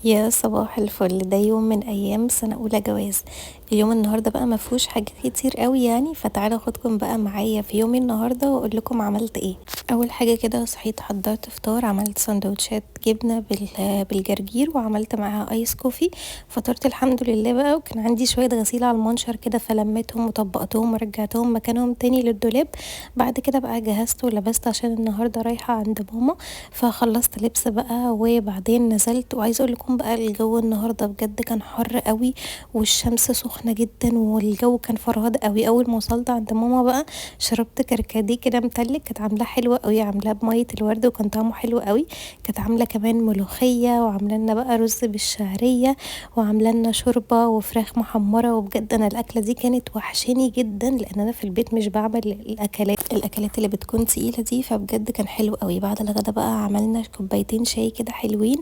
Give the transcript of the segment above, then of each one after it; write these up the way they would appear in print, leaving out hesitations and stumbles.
يا صباح الفل، ده يوم من ايام سنة اولى جواز. اليوم النهارده بقى ما فيهوش حاجات كتير قوي يعني، فتعالوا اخدكم بقى معايا في يومي النهارده واقول لكم عملت ايه. اول حاجه كده صحيت حضرت فطار، عملت سندوتشات جبنه بالجرجير وعملت معاها ايس كوفي. فطرت الحمد لله بقى، وكان عندي شويه غسيل على المنشر كده فلمتهم وطبقتهم ورجعتهم مكانهم تاني للدولاب. بعد كده بقى جهزت ولبست عشان النهارده رايحه عند ماما. فخلصت لبس بقى وبعدين نزلت، وعايزه اقول لكم بقى الجو النهارده بجد كان حر قوي والشمس سخنه جدا والجو كان فرهاد قوي. اول ما وصلت عند ماما بقى شربت كركديه كده متلج، كانت عاملاه حلوه قوي، عاملاه بميه الورد وكان طعمه حلو قوي. كانت عامله كمان ملوخيه وعامله لنا بقى رز بالشعريه وعامله لنا شوربه وفراخ محمره. وبجد انا الاكله دي كانت وحشاني جدا لان انا في البيت مش بعمل الاكلات اللي بتكون تقيله دي، فبجد كان حلو قوي. بعد الغدا بقى عملنا كوبايتين شاي كده حلوين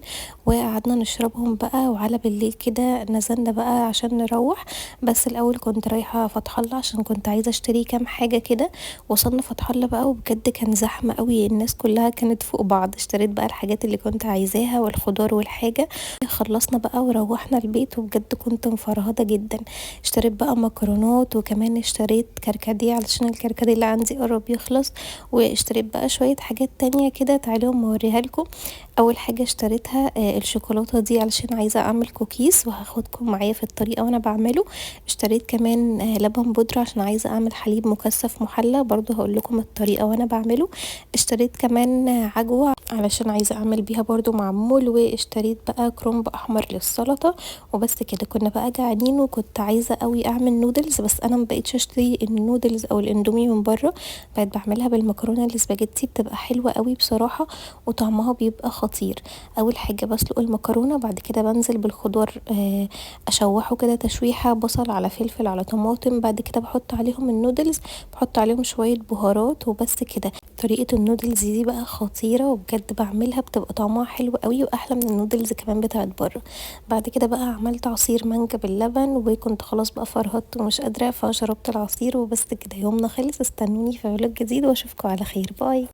وقعدنا نشربهم بقى، وعلى بالليل كده نزلنا بقى عشان نروح. بس الاول كنت رايحه فتح الله عشان كنت عايزه اشتري كام حاجه كده. وصلنا فتح الله بقى وبجد كان زحمه قوي، الناس كلها كانت فوق بعض. اشتريت بقى الحاجات اللي كنت عايزاها والخضار والحاجه. خلصنا بقى وروحنا البيت وبجد كنت مفرهده جدا. اشتريت بقى مكرونات وكمان اشتريت كركديه علشان الكركديه اللي عندي قرب يخلص. واشتريت بقى شويه حاجات تانية كده، تعالوا اوريها لكم. اول حاجه اشتريتها الشوكولاته دي علشان عايزه اعمل كوكيز وهاخدكم معايا في الطريقه وانا بعمله. اشتريت كمان لبن بودره عشان عايزه اعمل حليب مكثف محلى، برضو هقول لكم الطريقه وانا بعمله. اشتريت كمان عجوه علشان عايزه اعمل بيها برضو معمول. واشتريت بقى كرنب احمر للسلطه. وبس كده، كنا بقى جعانين وكنت عايزه قوي اعمل نودلز، بس انا مبقتش اشتري النودلز او الاندومي من بره، بقيت بعملها بالمكرونه الاسباجيتي، بتبقى حلوه قوي بصراحه وطعمها بيبقى خطير. اول حاجه بسلق المكرونه، بعد كده بنزل بالخضار اشوحه كده تشويحه، بصل على فلفل على طماطم، بعد كده بحط عليهم النودلز، بحط عليهم شويه بهارات وبس كده. طريقه النودلز دي بقى خطيره وبجد بعملها بتبقى طعمها حلو قوي واحلى من النودلز كمان بتاعت بره. بعد كده بقى عملت عصير مانجا باللبن، وكنت خلاص بقى فرهدت ومش قادره فشربت العصير وبس كده. يومنا خلص، استنوني في فلوج جديد واشوفكم على خير، باي.